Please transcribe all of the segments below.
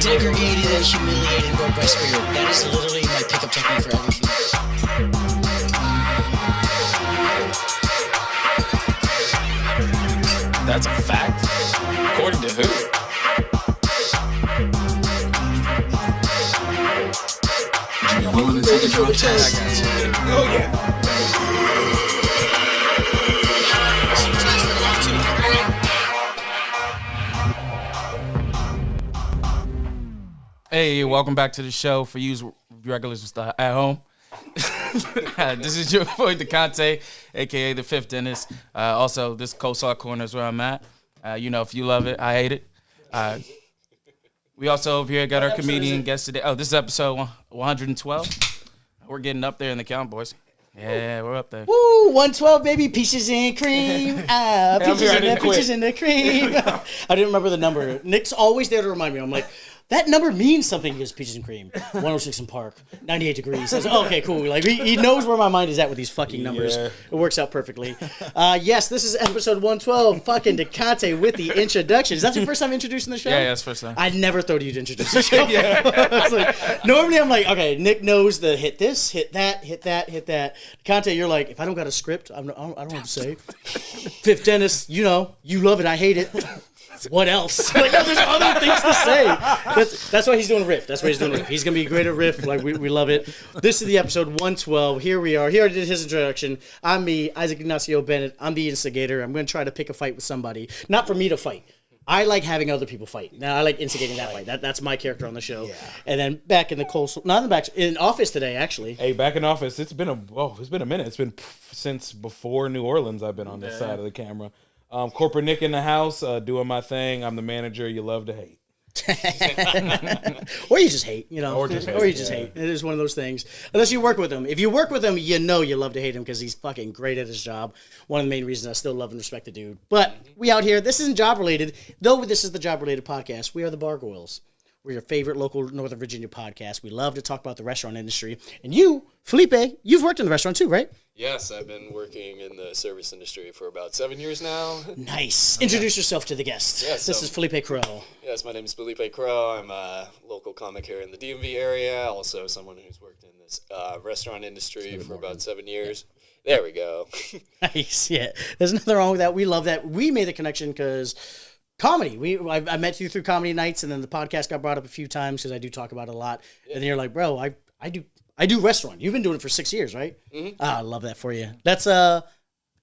degraded and humiliated and broke my spirit. That is literally my pickup technique for everything. That's a fact. According to who? Are you willing to take a drug test? I got you. Oh, yeah. Hey, welcome back to the show for you regulars at home. This is your boy, DeConte, a.k.a. The Fifth Dentist. Also, this Coleslaw Corner is where I'm at. If you love it, I hate it. We also over here got our comedian guest today. Oh, this is episode 112. We're getting up there in the count, boys. Yeah, we're up there. Woo, 112, baby. Peaches and cream. Peaches in the cream. I didn't remember the number. Nick's always there to remind me. I'm like, that number means something. He goes, Peaches and cream. 106 in Park. 98 degrees. I was like, oh, okay, cool. Like, he knows where my mind is at with these fucking numbers. Yeah. It works out perfectly. Yes, this is episode 112. Fucking DeConte with the introduction. Is that your first time introducing the show? Yeah, that's first time. I never thought you'd introduce the show. Normally I'm like, okay, Nick knows the hit this, hit that, hit that, hit that. DeConte, you're like, if I don't got a script, I don't know what to say. Fifth Dentist, you love it, I hate it. What else? Like, there's other things to say. That's why he's doing riff. That's why he's doing riff. He's going to be great at riff. Like, we love it. This is the episode 112. Here we are. Here I did his introduction. I'm me, Isaac Ignacio Bennett. I'm the instigator. I'm going to try to pick a fight with somebody. Not for me to fight. I like having other people fight. Now I like instigating that fight. That's my character on the show. Yeah. And then back in the in office today, actually. Hey, back in office. It's been a minute. It's been since before New Orleans. I've been on this side of the camera. Corporate Nick in the house, doing my thing. I'm the manager you love to hate. Or you just hate, Or you just hate. It is one of those things. Unless you work with him. If you work with him, you love to hate him because he's fucking great at his job. One of the main reasons I still love and respect the dude. But we out here, this isn't job related. Though this is the job related podcast, we are the Bargoyles. We're your favorite local Northern Virginia podcast. We love to talk about the restaurant industry. And you, Felipe, you've worked in the restaurant too, right? Yes, I've been working in the service industry for about 7 years now. Nice. Introduce yourself to the guest. Yes, this is Felipe Crowe. Yes, my name is Felipe Crowe. I'm a local comic here in the DMV area. Also someone who's worked in this restaurant industry for about 7 years. There we go. Nice, yeah. There's nothing wrong with that. We love that. We made the connection because comedy. I met you through comedy nights, and then the podcast got brought up a few times because I do talk about it a lot. Yeah. And then you're like, bro, I do restaurant. You've been doing it for 6 years, right? Mm-hmm. I love that for you. That's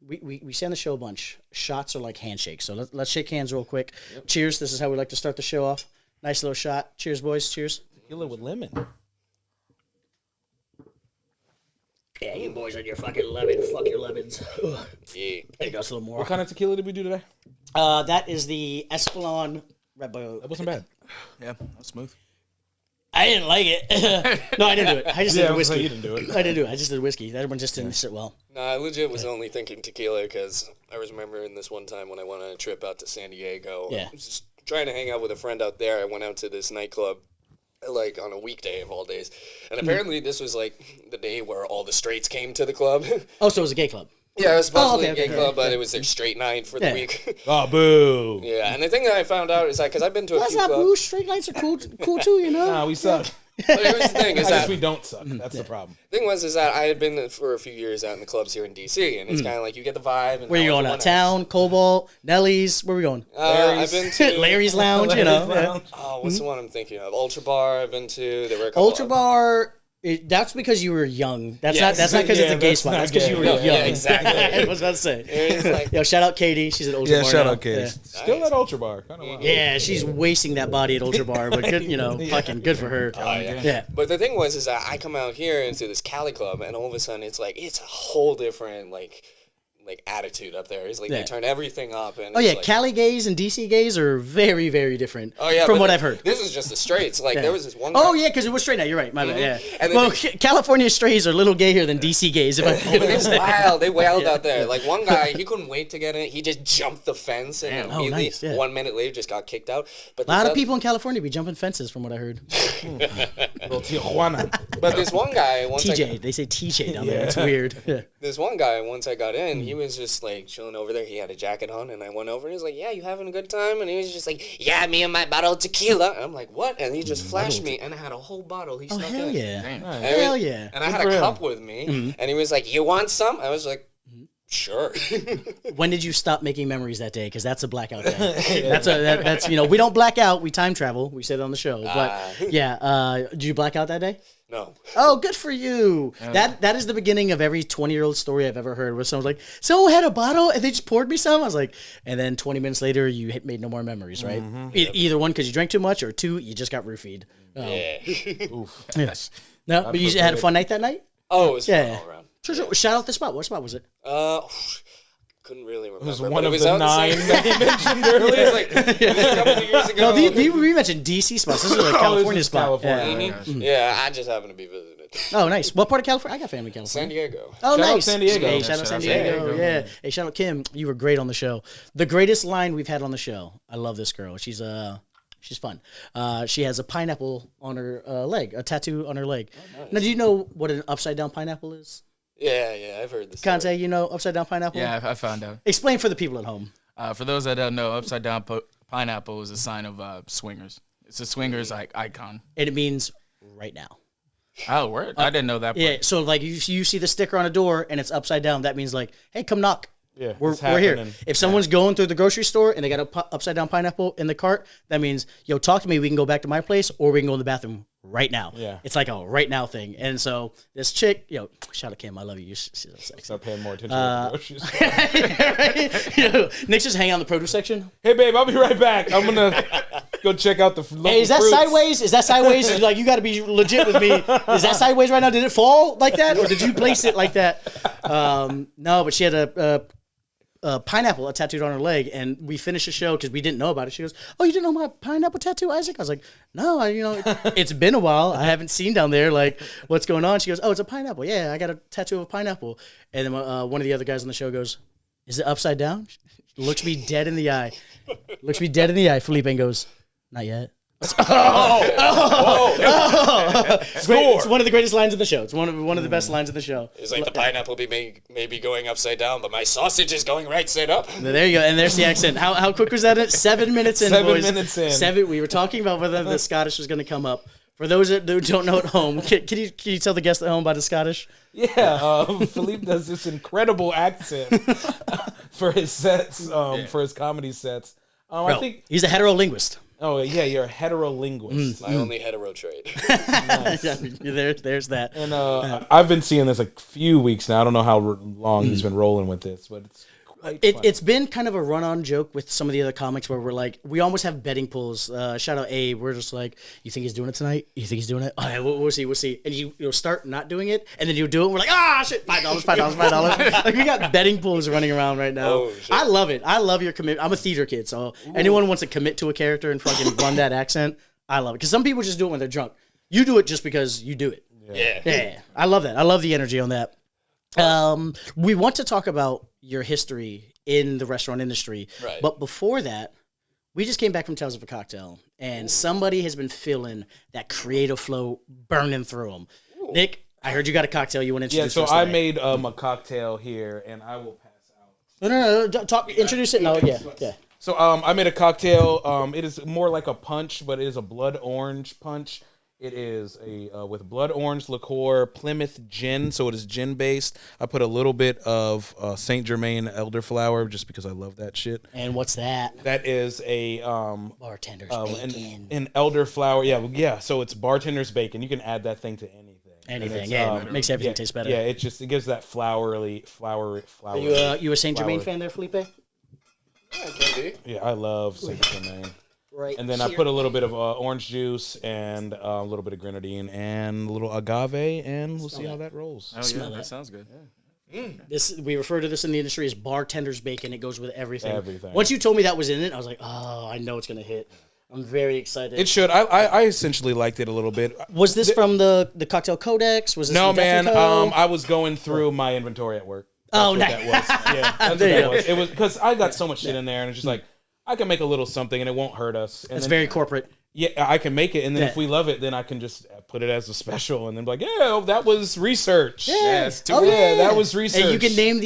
we say on the show a bunch. Shots are like handshakes. So let's shake hands real quick. Yep. Cheers. This is how we like to start the show off. Nice little shot. Cheers, boys. Cheers. Tequila with lemon. Yeah, you boys on your fucking lemon. Fuck your lemons. Ugh. Yeah. There you go. A little more. What kind of tequila did we do today? That is the Espolon Red Bull. That wasn't bad. Yeah, that's smooth. I didn't like it. No, I didn't do it. I just did the whiskey. You didn't do it. I didn't do it. I just did whiskey. That one just didn't sit well. No, I legit was only thinking tequila because I was remembering this one time when I went on a trip out to San Diego. Yeah. I was just trying to hang out with a friend out there. I went out to this nightclub like on a weekday of all days. And apparently this was like the day where all the straights came to the club. Oh, so it was a gay club. Yeah, it was supposed to be a gay club, but it was their straight night for the week. Oh, boo. Yeah, and the thing that I found out is that, because I've been to a few clubs. Boo. Straight nights are cool too, Nah, we suck. But here's the thing, is I that guess we don't suck. That's the problem. The thing was, is that I had been for a few years out in the clubs here in D.C., and it's kind of like you get the vibe. And where you going? Out town, Cobalt, Nelly's. Where we going? I've been to Larry's Lounge. Lounge. Oh, what's the one I'm thinking of? Ultra Bar. I've been to. There were a couple Ultra Bar. That's because you were young. That's not because it's a gay spot. That's because you were young. Yeah, exactly. I was about to say. Yo, shout out Katie. She's at Ultra Bar. Yeah, shout out Katie. Yeah. Still at Ultra Bar. Kind of wild. Yeah, she's wasting that body at Ultra Bar, but good, fucking good for her. Oh, yeah. But the thing was, is that I come out here into this Cali club, and all of a sudden it's a whole different attitude up there. It's like they turn everything up. And Cali gays and DC gays are very, very different. Oh yeah, from what I've heard. This is just the straights. There was this one guy. Oh yeah, because it was straight night. You're right. My bad. Yeah. And California strays are a little gayer than DC gays. It's wild. They wailed out there. Like one guy, he couldn't wait to get in. He just jumped the fence and immediately 1 minute later just got kicked out. But a lot of people in California be jumping fences, from what I heard. Little Tijuana. But this one guy, TJ, they say TJ down there. It's weird. Yeah. This one guy, once I got in, he was just like chilling over there. He had a jacket on, and I went over and he was like, "Yeah, you having a good time?" And he was just like, "Yeah, me and my bottle of tequila." And I'm like, "What?" And he just flashed me, and I had a whole bottle. He snuck hell in. yeah. And Hell yeah. And I had a cup with me, and he was like, "You want some?" I was like, "Sure." When did you stop making memories that day? Because that's a blackout day. That's we don't black out. We time travel. We said it on the show. But did you black out that day? No. Oh, good for you. That is the beginning of every 20-year-old story I've ever heard, where someone's like, someone had a bottle and they just poured me some. I was like, and then 20 minutes later, you made no more memories, right? Either one, because you drank too much, or two, you just got roofied. Oof. Yes. No, but you had a fun night that night? Oh, it was fun all around. Sure. Shout out the spot. What spot was it? Couldn't really remember. It was but one it of was the out 9 the same- that you mentioned earlier. It was like a couple of years ago. No, we mentioned DC spots. This is a California is spot. California. Yeah, I just happened to be visiting it. Oh, nice. What part of California? I got family in California. San Diego. Oh, Shout out nice. San Diego. Hey, shout out San Diego. Yeah. Hey, shout out Kim. You were great on the show. The greatest line we've had on the show. I love this girl. She's fun. She has a pineapple on her leg, a tattoo on her leg. Oh, nice. Now, do you know what an upside down pineapple is? Yeah, I've heard this. Conte, you know upside down pineapple? Yeah, I found out. Explain for the people at home. For those that don't know, upside down pineapple is a sign of swingers. It's a swingers icon. And it means right now. Oh, word! I didn't know that part. Yeah, so like you see the sticker on a door and it's upside down. That means like, hey, come knock. Yeah, we're here. If someone's going through the grocery store and they got a upside down pineapple in the cart, that means, yo, talk to me. We can go back to my place, or we can go in the bathroom right now. Yeah, it's like a right now thing. And so this chick, shout out Kim, I love you. She's so sexy. Start paying more attention to the grocery store. Nick's just hanging out in the produce section. Hey, babe, I'll be right back. I'm gonna go check out the local Hey, is that fruits. sideways? Is that sideways? Like, you got to be legit with me. Is that sideways right now? Did it fall like that, or did you place it like that? No, but she had a pineapple tattooed on her leg, and we finished the show because we didn't know about it. She goes, "Oh, you didn't know my pineapple tattoo, Isaac?" I was like, "No, it's been a while. I haven't seen down there. Like, what's going on?" She goes, "Oh, it's a pineapple. Yeah, I got a tattoo of a pineapple." And then one of the other guys on the show goes, "Is it upside down?" Looks me dead in the eye. Felipe, and goes, "Not yet." It's one of the greatest lines of the show. It's one of the best lines of the show. It's like the pineapple maybe going upside down, but my sausage is going right side up. There you go. And there's the accent. How quick was that? 7 minutes in, 7 boys. minutes in. We were talking about whether the Scottish was going to come up. For those that don't know at home, can you tell the guests at home about the Scottish? Yeah, Felipe does this incredible accent for his sets, for his comedy sets. I think he's a hetero linguist. Oh, yeah, you're a hetero linguist. My only hetero trait. Nice. There's that. And I've been seeing this a few weeks now. I don't know how long he's been rolling with this, but it's quite it's been kind of a run-on joke with some of the other comics where we're like, we almost have betting pools. Shout out Abe. We're just like, you think he's doing it tonight? You think he's doing it? Oh, yeah, we'll see. And you'll start not doing it, and then you do it, and we're like, shit, $5. Like, we got betting pools running around right now. Oh, shit. I love it. I love your commitment. I'm a theater kid, so anyone wants to commit to a character and fucking run that accent, I love it. Because some people just do it when they're drunk. You do it just because you do it. Yeah. I love that. I love the energy on that. We want to talk about your history in the restaurant industry. Right. But before that, we just came back from Tales of a Cocktail, and somebody has been feeling that creative flow burning through them. Nick, I heard you got a cocktail you want to introduce. Yeah, so I made a cocktail here, and I will pass out. No. Introduce it. No, yeah. So I made a cocktail. It is more like a punch, but it is a blood orange punch. It is with blood orange liqueur, Plymouth gin, so it is gin based. I put a little bit of Saint Germain elderflower just because I love that shit. And what's that? That is a bartender's bacon. An elderflower. Yeah. So it's bartender's bacon. You can add that thing to anything. It makes everything taste better. Yeah, it gives that flower. Are you a Saint Germain fan there, Felipe? Yeah, can be. Yeah, I love Saint Germain. Right. And then I put a little bit of orange juice and a little bit of grenadine and a little agave, and we'll see how that rolls. Oh, yeah, that sounds good. We refer to this in the industry as bartender's bacon. It goes with everything. Everything. Once you told me that was in it, I was like, oh, I know it's going to hit. I'm very excited. It should. I essentially liked it a little bit. Was this from the Cocktail Codex? Was this No, from man. Defco? I was going through my inventory at work. Oh, That's nice. what that was. Yeah, that's There you what that was. It was because I got so much shit in there, and it's just like, I can make a little something, and it won't hurt us. And It's then, very corporate. Yeah, I can make it, and then Yeah. if we love it, then I can just put it as a special, and then be like, yeah, that was research. Yeah, it's too Yeah, that was research. And you can name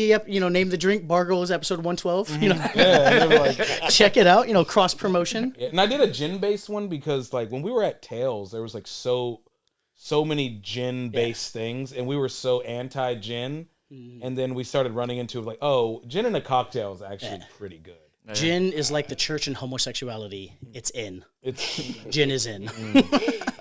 name the drink Bargoyles episode 112. You know, Yeah, and they're like, check it out. You know, cross promotion. yeah. And I did a gin-based one because, like, when we were at Tails, there was like so many gin-based things, and we were so anti-gin, and then we started running into like, oh, gin in a cocktail is actually pretty good. Gin is like the church in homosexuality. It's in. It's Gin is in.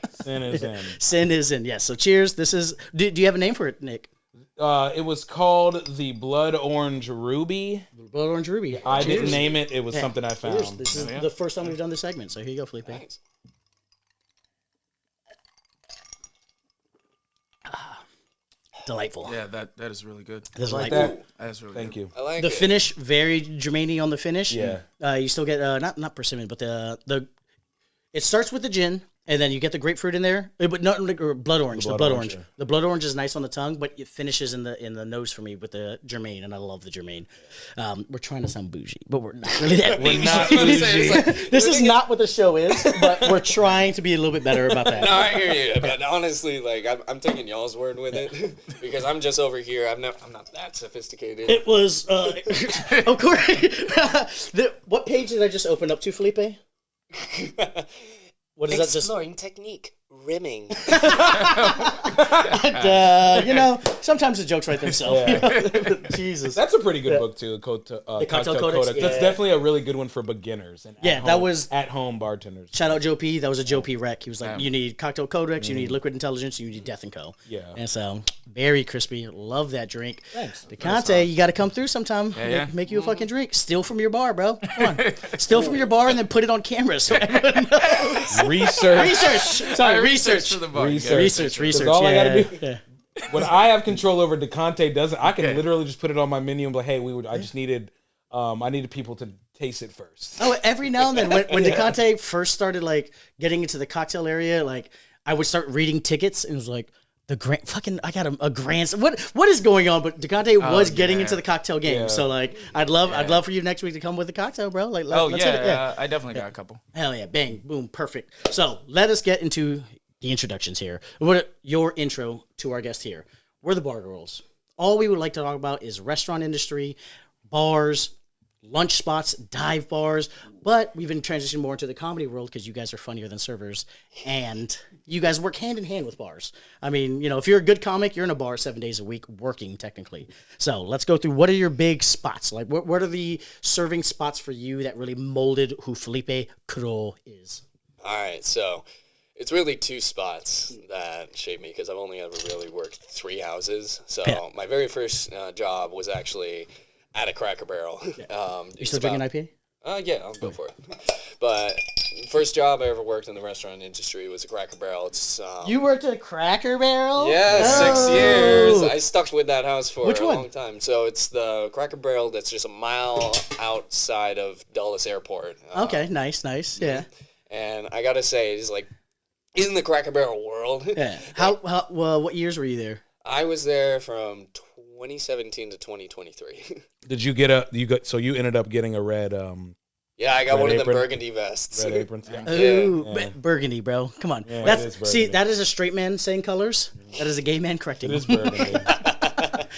sin is in. Sin is in. Yes. So cheers. This is. Do you have a name for it, Nick? It was called the Blood Orange Ruby. Blood Orange Ruby. I Cheers. didn't name it. It was something I found. Cheers. This is the first time we've done this segment. So here you go, Felipe. Thanks. Delightful. Yeah, that is really good. This is Like delightful. that. That is really Thank good. you. I like The it. finish, very Germany on the finish. Yeah. You still get not persimmon, but the it starts with the gin, and then you get the grapefruit in there, but not or blood orange. The blood orange. yeah. The blood orange is nice on the tongue, but it finishes in the nose for me with the germaine, and I love the germaine. We're trying to sound bougie, but we're not really that bougie. Not This is not what the show is, but we're trying to be a little bit better about that. No, I hear you, but honestly, like I'm taking y'all's word with it because I'm just over here. I'm not that sophisticated. It was, of course. What page did I just open up to, Felipe? What is that? Just Exploring technique, rimming. sometimes the jokes write themselves. Jesus. That's a pretty good book too. The Cocktail Codex, That's yeah. definitely a really good one for beginners and Yeah, that was- at-home bartenders. Shout out Joe P. That was a Joe P. rec. He was like, you need Cocktail Codex, you need Liquid Intelligence, you need Death and Co. Yeah. And so, very crispy. Love that drink. Thanks. Decante, you got to come through sometime. yeah. Make you a fucking drink. Steal from your bar, bro. Come on. Steal from your bar and then put it on camera so everyone knows. Research. Research. Sorry, research. for the bar. Research. Research. all I gotta Yeah. do- Yeah. What I have control over, Decante doesn't. I can literally just put it on my menu and be like, hey, I just needed, I needed people to taste it first. Oh, every now and then when Decante first started like getting into the cocktail area, like I would start reading tickets and it was like the grand fucking I got a grand what is going on? But Decante was getting into the cocktail game, Yeah. so like I'd love for you next week to come with a cocktail, bro. Like Oh let's hit it. yeah, I definitely got a couple. Hell yeah, bang, boom, perfect. So let us get into the introductions here. What your intro to our guest here? We're the Bargoyles. All we would like to talk about is restaurant industry, bars, lunch spots, dive bars, but we've been transitioning more into the comedy world because you guys are funnier than servers, and you guys work hand in hand with bars. I mean, if you're a good comic, you're in a bar 7 days a week working technically. So let's go through what are your big spots? Like what are the serving spots for you that really molded who Felipe Crowe is? All right, so it's really two spots that shaped me because I've only ever really worked 3 houses. So my very first job was actually at a Cracker Barrel. You still drinking IPA? Yeah, I'll go for it. But first job I ever worked in the restaurant industry was a Cracker Barrel. It's You worked at a Cracker Barrel? yeah, Oh. 6 years. I stuck with that house for Which a one? long time. So it's the Cracker Barrel that's just a mile outside of Dulles Airport. Okay, nice. Yeah. And I gotta say, it's like in the Cracker Barrel world. Yeah. Well, what years were you there? I was there from 2017 to 2023. Did you get so you ended up getting a red Yeah, I got Red one of them apron. burgundy vests. red apron? Yeah. Ooh, Yeah. burgundy, bro. Come on. Yeah, it That's is see, burgundy. that is a straight man saying colors. That is a gay man correcting. It is burgundy.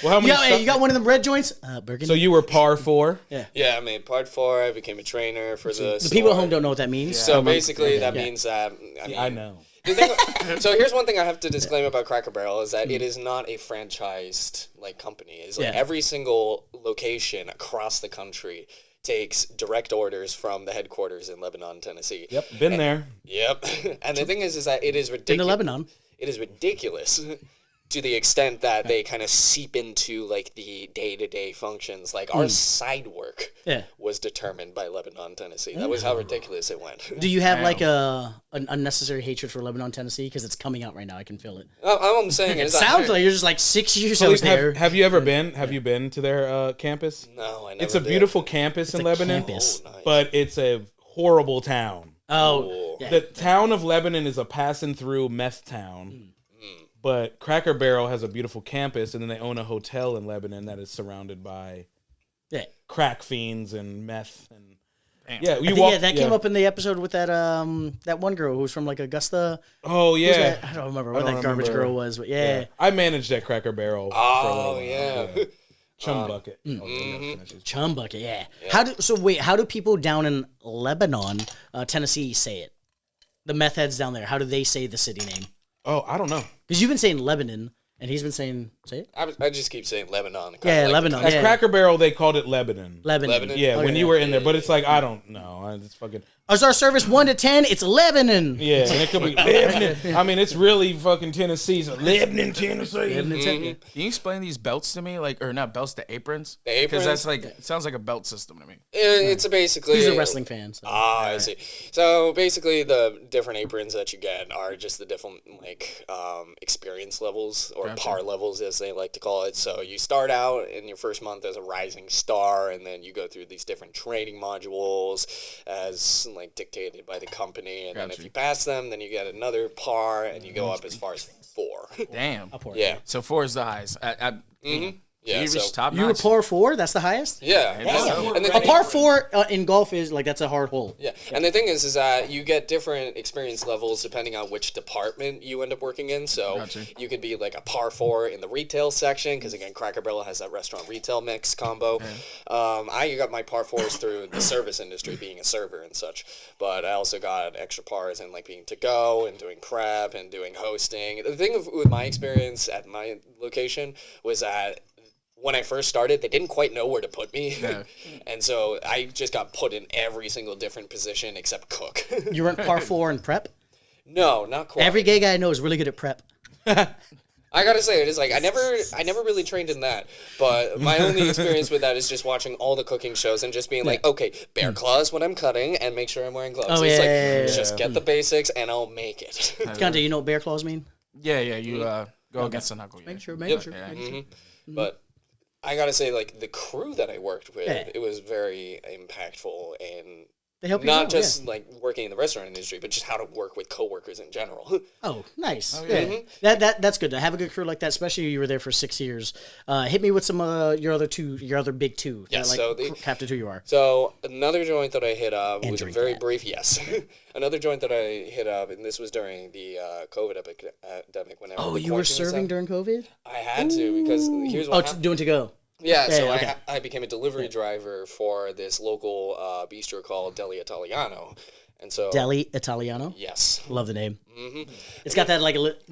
Well, how many? You got one of them red joints? Burgundy. So you were par 4. Yeah, I made part 4. I became a trainer for the the people at store. home don't know what that means. So basically, that Yeah. means that I know. the thing- so here's one thing I have to disclaim about Cracker Barrel is that it is not a franchised company. It's like Yeah. every single location across the country takes direct orders from the headquarters in Lebanon, Tennessee. Yep, been there. Yep. And the thing is that it is Into ridiculous. Lebanon. It is ridiculous to the extent that they kind of seep into like the day-to-day functions. Like our side work Yeah. was determined by Lebanon, Tennessee. That was how ridiculous it went. Do you have like an unnecessary hatred for Lebanon, Tennessee? Because it's coming out right now. I can feel it. All I'm saying It is sounds like you're just like 6 years I was there. Have you ever been? Have you been to their campus? no, I never It's a did. beautiful campus in a Lebanon, campus. Oh, nice. but it's a horrible town. Oh, yeah. The town of Lebanon is a passing through meth town. But Cracker Barrel has a beautiful campus, and then they own a hotel in Lebanon that is surrounded by yeah. crack fiends and meth. And Yeah, that came up in the episode with that one girl who's from like Augusta. Oh yeah, I don't remember what that garbage girl was, but yeah. I managed that Cracker Barrel. For a little while. Yeah. Chum bucket. Chum bucket, yeah. How do people down in Lebanon, Tennessee, say it? The meth heads down there, how do they say the city name? Oh, I don't know. Because you've been saying Lebanon, and he's been saying, say it? I just keep saying Lebanon. Lebanon. At Cracker Barrel, they called it Lebanon. Lebanon. Yeah, when you were in there, but it's like I don't know. It's fucking. Is our service 1 to 10? It's Lebanon. Yeah, and it could be Lebanon. I mean, it's really fucking Tennessee. So Lebanon, Tennessee. Can you explain these belts to me, or not belts, the aprons? The aprons? Because that's it sounds like a belt system to me. It's basically. He's a wrestling fan. So. I see. So basically, the different aprons that you get are just the different experience levels or par levels, as they like to call it. So you start out in your first month as a rising star, and then you go through these different training modules as dictated by the company, and then if you pass them, then you get another par, and you go up as far as 4. Damn. Yeah. So 4 is the highest. Yeah, you reached top You were notch. par 4? That's the highest? Yeah. And A par 4 in golf is that's a hard hole. Yeah, and the thing is that you get different experience levels depending on which department you end up working in. So you could be like a par 4 in the retail section, because again, Cracker Barrel has that restaurant retail mix combo. I got my par 4s through the service industry, being a server and such. But I also got extra pars in being to go and doing prep and doing hosting. The thing with my experience at my location was that when I first started, they didn't quite know where to put me. Yeah. And so I just got put in every single different position except cook. You weren't par 4 in prep? No, not quite. Every gay guy I know is really good at prep. I gotta say, it is I never really trained in that. But my only experience with that is just watching all the cooking shows and just being like, okay, bear claws when I'm cutting and make sure I'm wearing gloves. Oh, It's just get the basics and I'll make it. Conte, you know what bear claws mean? Yeah, you go against the knuckle. Make sure. But I gotta say, the crew that I worked with, it was very impactful, and they help you not just working in the restaurant industry, but just how to work with coworkers in general. Oh, nice. That's good to have a good crew like that, especially you were there for 6 years. Hit me with some your other big two. Yes, captain who you are. So another joint that I hit up was a very brief. Yes, another joint that I hit up, and this was during the COVID epidemic. Whenever you were serving during COVID? I had to, because here's what happened. Doing to go. Yeah, so I became a delivery driver for this local bistro called Deli Italiano. And so Deli Italiano? Yes. Love the name. Mm-hmm. It's got that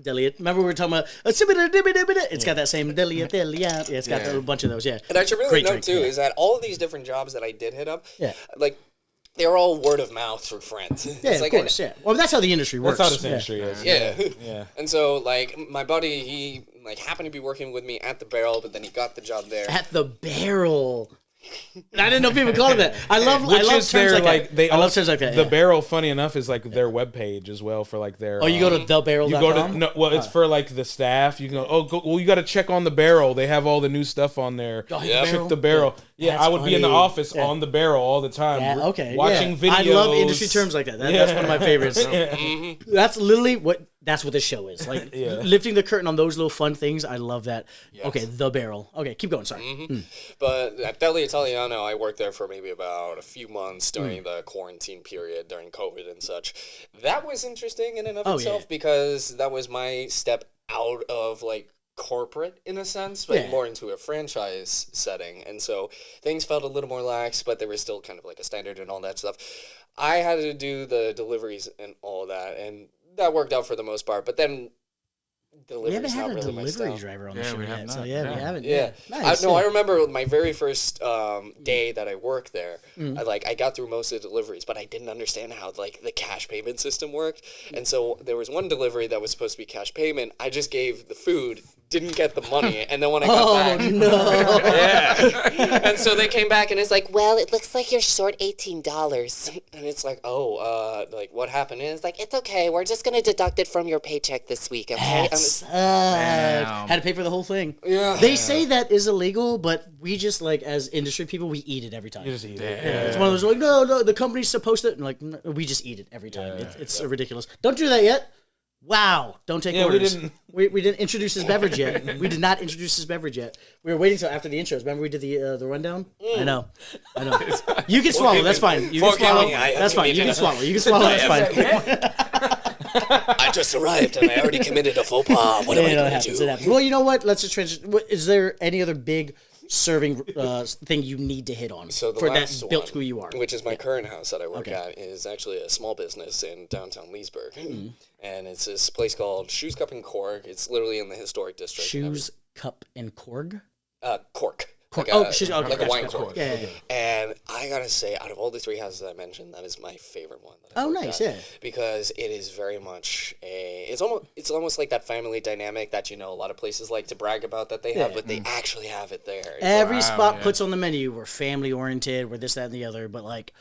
deli. Remember we were talking about it's got that same Deli Italiano. Yeah, it's got a bunch of those, yeah. And I should really note too is that all of these different jobs that I did hit up, they're all word of mouth through friends. Yeah, of course, yeah. Well, that's how the industry works. That's how this industry is. Yeah. And so, my buddy, he, happened to be working with me at the Barrel, but then he got the job there. At the Barrel. And I didn't know people called it that. I love terms like that. I love terms like that. The Barrel, funny enough, is their webpage as well for their. Oh, you go to thebarrel.com? You go to it's for the staff. You can go. You got to check on the Barrel. They have all the new stuff on there. Check the Barrel. Yeah, That's I would funny. be in the office on the Barrel all the time. Yeah, okay. Watching videos. I love industry terms like that. That's one of my favorites. That's literally that's what this show is. Lifting the curtain on those little fun things. I love that. Yes. Okay, the Barrel. Okay, keep going. Sorry. But at Deli Italiano, I worked there for maybe about a few months during the quarantine period, during COVID and such. That was interesting in and of itself because that was my step out of corporate in a sense, but more into a franchise setting. And so things felt a little more lax, but they were still kind of a standard and all that stuff. I had to do the deliveries and all that, and that worked out for the most part. But then we haven't had a delivery driver on the show yet, so we haven't. Yeah, nice. I remember my very first day that I worked there. I got through most of the deliveries, but I didn't understand how the cash payment system worked. And so there was one delivery that was supposed to be cash payment. I just gave the food, didn't get the money, and then when I got back, and so they came back and it's well, it looks like you're short $18, and it's what happened? And it's it's okay, we're just gonna deduct it from your paycheck this week, okay? Had to pay for the whole thing. Yeah. They say that is illegal, but we just as industry people, we eat it every time. You just eat it. Yeah. It's one of those no, the company's supposed to we just eat it every time. It's ridiculous. Don't do that yet. Wow! Don't take Yeah, orders. We didn't introduce his beverage yet. We did not introduce his beverage yet. We were waiting till after the intros. Remember we did the rundown? I know. You can swallow. That's fine. You can swallow. That's fine. You can swallow. You can swallow. That's fine. I just arrived and I already committed a faux pas. What am I going to do? It happens. Well, you know what? Let's just transition. Is there any other big serving thing you need to hit on So the for last that built one, who you are? which is my current house that I work at, is actually a small business in downtown Leesburg. And it's this place called Shoes, Cup, and Cork. It's literally in the historic district. Shoes, cup, and cork. Cork. Cork. Like Shoes. Okay, like a wine gotcha. cork. Yeah. And I gotta say, out of all the three houses I mentioned, that is my favorite one. That I Oh, worked nice. at, Yeah. because it is very much it's almost like that family dynamic that a lot of places like to brag about that they have, but they actually have it there. It's Every spot puts on the menu. We're family oriented. We're this, that, and the other. But like,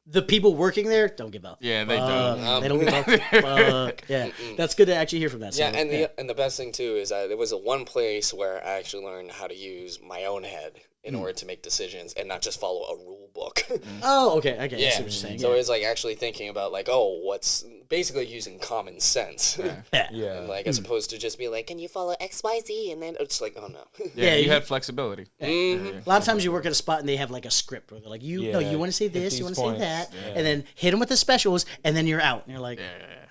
the people working there don't give up. Yeah, they don't. They don't give up. Fuck. Yeah, that's good to actually hear from that. Yeah, So, and the best thing too is that there was one place where I actually learned how to use my own head in order to make decisions and not just follow a rule book. Oh, okay. I see Yeah. what you're saying. So Yeah. it's like actually thinking about like, what's basically using common sense. Yeah. And like as opposed to just be like, can you follow XYZ? And then it's like, oh no. Yeah, Yeah, you you- had flexibility. A lot of times you work at a spot and they have like a script where they're like, you want to say hit this, these you want to say points. that, and then hit them with the specials, and then you're out, and you're like,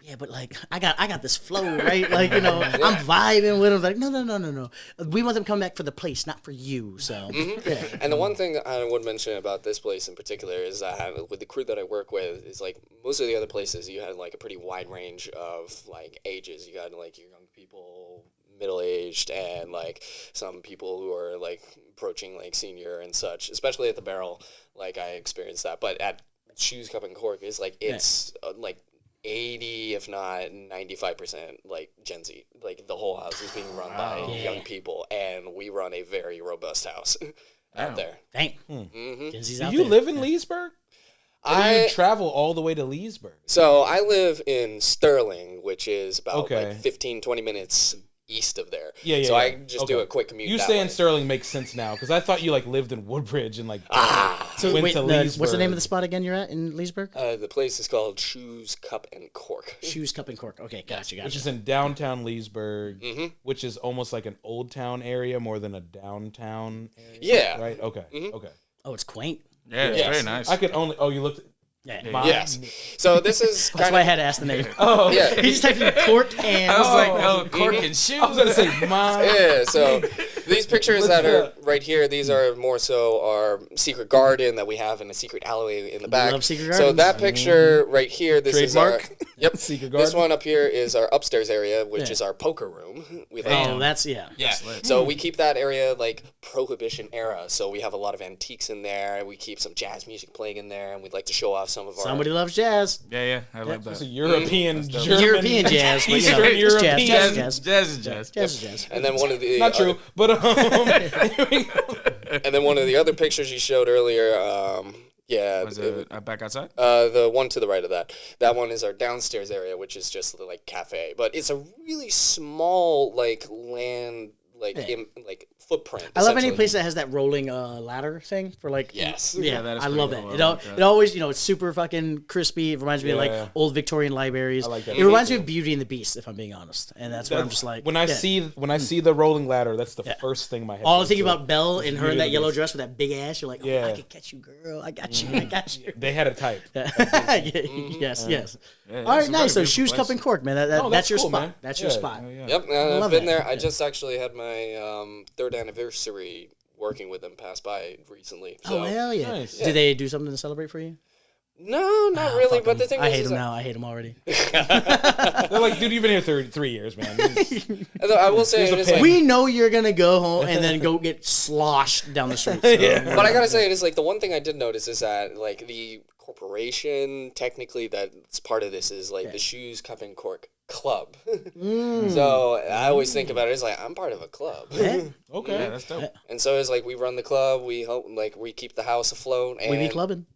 yeah, but like I got this flow, right? Like I'm vibing with them. Like no, we want them to come back for the place, not for you. So yeah. And the one thing that I would mention about this place in particular is that with the crew that I work with is like most of the other places you had like a pretty wide range of like ages. You got like your young people, middle-aged, and like some people who are like approaching like senior and such, especially at the Barrel. Like I experienced that, but at Shoes, Cup, and Cork is like it's like 80, if not 95%, like Gen Z. Like the whole house is being run by young people, and we run a very robust house out there. Dang. Gen Z's out Do you there. live in Leesburg? Or do you travel all the way to Leesburg? So I live in Sterling, which is about Okay. like 15, 20 minutes east of there. Yeah. So I just do a quick commute. You that saying way. Sterling makes sense now because I thought you like lived in Woodbridge and like So went wait, to what's the Leesburg. name of the spot again? You're at in Leesburg? The place is called Shoes, Cup, and Cork. Shoes, cup, and cork. Okay, gotcha. Which is in downtown Leesburg, which is almost like an old town area more than a downtown area. Yeah. Right? Okay. Okay. Oh, it's quaint. Yeah, it's Yes. very nice. I could only. Oh, you looked. Yeah. Yes. So this is That's kind why I of had to ask the name. yeah. He just typed in cork and I was like, oh, cork and shoes. I was gonna say mine. Yeah, so these pictures that are right here, these are more so our secret garden that we have in a secret alleyway in the back. love secret So gardens. that picture right here, this Trademark? is our yep. Secret This garden? one up here is our upstairs area, which is our poker room. We like Oh, that's yeah. So we keep that area like Prohibition era. So we have a lot of antiques in there. We keep some jazz music playing in there, and we'd like to show off some of our. Somebody loves jazz. Yeah, I love It's that. a European, German, European jazz, but you know, Eastern it's European. jazz. Jazz is jazz. Jazz is jazz. And then one of the Not true, but and then one of the other pictures you showed earlier. Was it back outside? The one to the right of that. That one is our downstairs area, which is just like cafe, but it's a really small like land like footprint. I love any essentially. place that has that rolling ladder thing for like. Yes. Yeah, that is I pretty love cool. that. I like that. It always, it's super fucking crispy. It reminds me of Yeah. like old Victorian libraries. I like that. It reminds me of Beauty and the Beast, if I'm being honest. And that's what I'm just like. when I see the rolling ladder, that's the first thing my head. All I goes think to. about Belle and her in Beauty that and the yellow Beast. dress with that big ass. You're like, oh, Yeah. I could catch you, girl. I got you. I got you. They had a type. Yes. Yeah, All right, it's a nice. So very shoes, beautiful cup, place. and cork, man. Oh, That's your cool, spot. man. That's your Yeah. spot. Yep, love I've been that. there. I just actually had my third anniversary working with them pass by recently. So. Oh hell yeah! Nice. Did they do something to celebrate for you? No, not really. But the thing I is, hate is them that- now. I hate them already. They're like, dude, you've been here 3 years, man. I will say Here's a it is pig. like, We know you're gonna go home and then go get sloshed down the street. So. but I gotta say it is like the one thing I did notice is that like the corporation technically that's part of this is like the Shoes, Cup, and Cork Club. So I always think about it as like I'm part of a club. Yeah, Okay. Yeah, that's dope. And so it's like we run the club, we help like we keep the house afloat, and we be clubbing.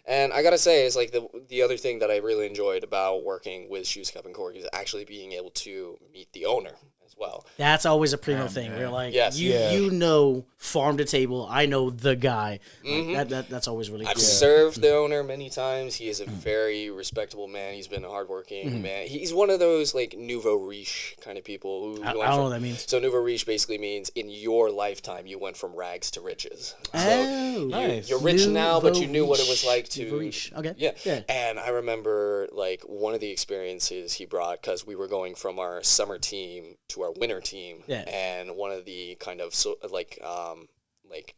And I gotta say, it's like the other thing that I really enjoyed about working with Shoes, Cup, and Cork is actually being able to meet the owner. as well. That's always a primo thing. We're like, Yes. you know, farm to table. I know the guy. Like, that's always really I've cool. served the owner many times. He is a very respectable man. He's been a hardworking man. He's one of those like nouveau riche kind of people. Who I don't know what that means. So nouveau riche basically means in your lifetime you went from rags to riches. Oh, nice. You're rich now, but you knew what it was like to. Nouveau riche. Okay. Yeah. And I remember like one of the experiences he brought because we were going from our summer team to our winter team. Yeah. And one of the kind of like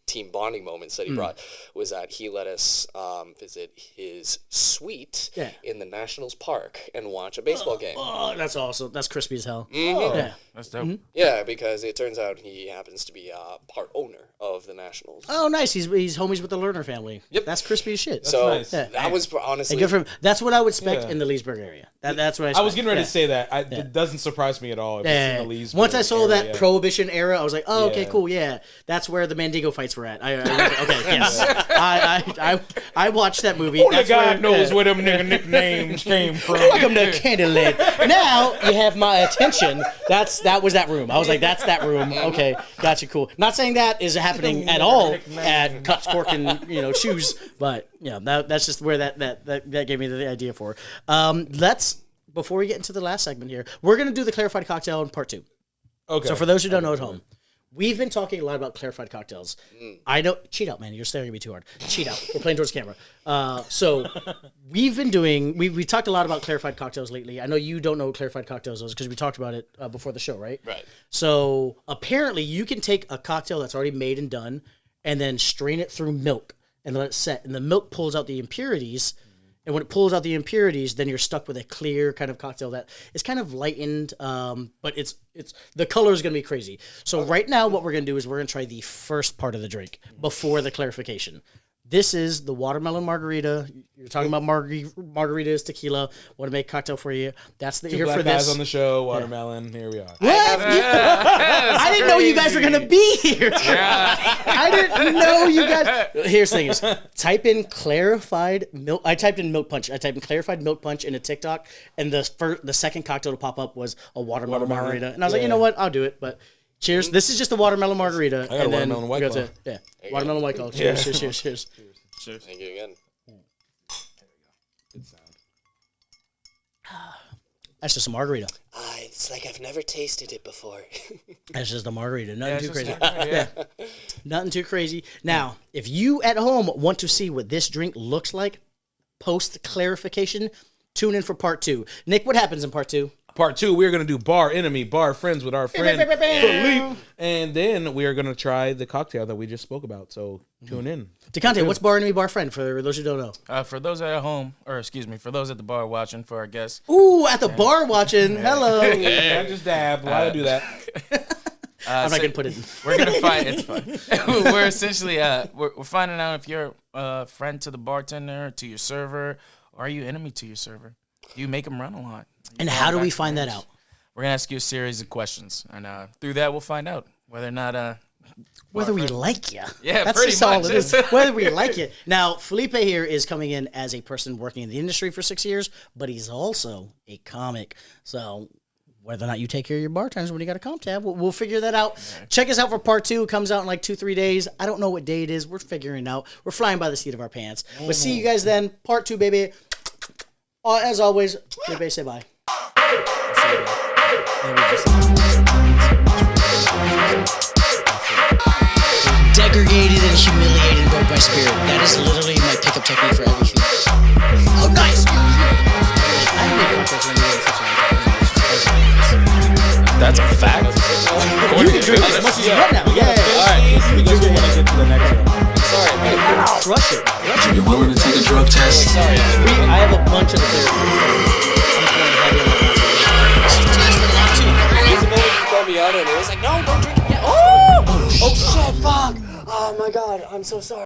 team bonding moments that he brought was that he let us visit his suite in the Nationals Park and watch a baseball game. Oh, that's awesome. That's crispy as hell. Yeah, that's dope. Yeah, because it turns out he happens to be a part owner of the Nationals. Oh, nice. He's homies with the Lerner family. Yep. That's crispy as shit. So nice. that was honestly And good for him. That's what I would expect in the Leesburg area. That's what I expect. I was getting ready to say that. It doesn't surprise me at all. If it's in the Leesburg Once I saw area. that Prohibition era, I was like, oh, okay, Yeah. cool, yeah. That's where the Mandingo fights were at. Okay, yes. I watched that movie. Only That's God where, knows where them nigga nicknames came from. Welcome to Candyland. Now you have my attention. That was that room. I was like, that's that room. Okay, gotcha, cool. Not saying that is happening at all at Cups, Cork, and Shoes, but that's just where that gave me the idea for. Before we get into the last segment here, we're gonna do the clarified cocktail in part 2. Okay. So for those who don't know at home, we've been talking a lot about clarified cocktails. I know, cheat out, man. You're staring at me too hard. Cheat out. We're playing towards camera. So we've been doing. We talked a lot about clarified cocktails lately. I know you don't know what clarified cocktails is because we talked about it before the show, right? Right. So apparently, you can take a cocktail that's already made and done, and then strain it through milk and let it set, and the milk pulls out the impurities. And when it pulls out the impurities, then you're stuck with a clear kind of cocktail that is kind of lightened, but it's the color is going to be crazy. So right now, what we're going to do is we're going to try the first part of the drink before the clarification. This is the watermelon margarita. You're talking about margaritas, tequila. Want to make a cocktail for you? That's the here Black for guys this. on the show, watermelon. Here we are. What? I didn't know you guys were gonna be here. I didn't know you guys. Here's the thing: is type in clarified milk. I typed in milk punch. I typed in clarified milk punch in a TikTok, and the second cocktail to pop up was a watermelon margarita. And I was like, you know what? I'll do it. But cheers. This is just a watermelon margarita. I got a watermelon White Claw. Watermelon White Claw. Cheers! Cheers! Thank you again. Good sound. That's just a margarita. It's like I've never tasted it before. That's just a margarita. Nothing too crazy. Yeah. Nothing too crazy. Now, if you at home want to see what this drink looks like post clarification, tune in for part 2. Nick, what happens in part 2? Part 2, we are going to do bar enemy, bar friends with our friend Felipe. And then we are going to try the cocktail that we just spoke about. So tune in. DeConte, what's bar enemy, bar friend for those who don't know? For those at home, or excuse me, for those at the bar watching, for our guests. Ooh, at the bar watching. Hello. I just dabbed. Why I do that? I'm not going to put it in. We're gonna find it's fun. We're essentially we're finding out if you're a friend to the bartender, to your server, or are you enemy to your server? Do you make them run a lot? And how do we find that out? We're gonna ask you a series of questions, and through that we'll find out whether or not Whether we like you. Yeah, that's pretty just all much. it is. Whether we like you. Now, Felipe here is coming in as a person working in the industry for 6 years, but he's also a comic. So whether or not you take care of your bartenders when you got a comp tab, we'll figure that out. Right. Check us out for part 2. It comes out in like 2-3 days. I don't know what day it is. We're figuring it out. We're flying by the seat of our pants. But see you guys then. Part 2, baby. As always, Felipe, say bye. Degraded and humiliated and broke my spirit. That is literally my pickup technique for everything. Oh, nice! that's a fact. You can drink as much as you want now. Yeah. All right. Because we want to get to the next one. Sorry, man. Crush it. Are you willing to take a drug test? Sorry. I have a bunch of the players. You called me out and it was like, no, don't drink it yet. Oh shit, fuck. Oh my god, I'm so sorry.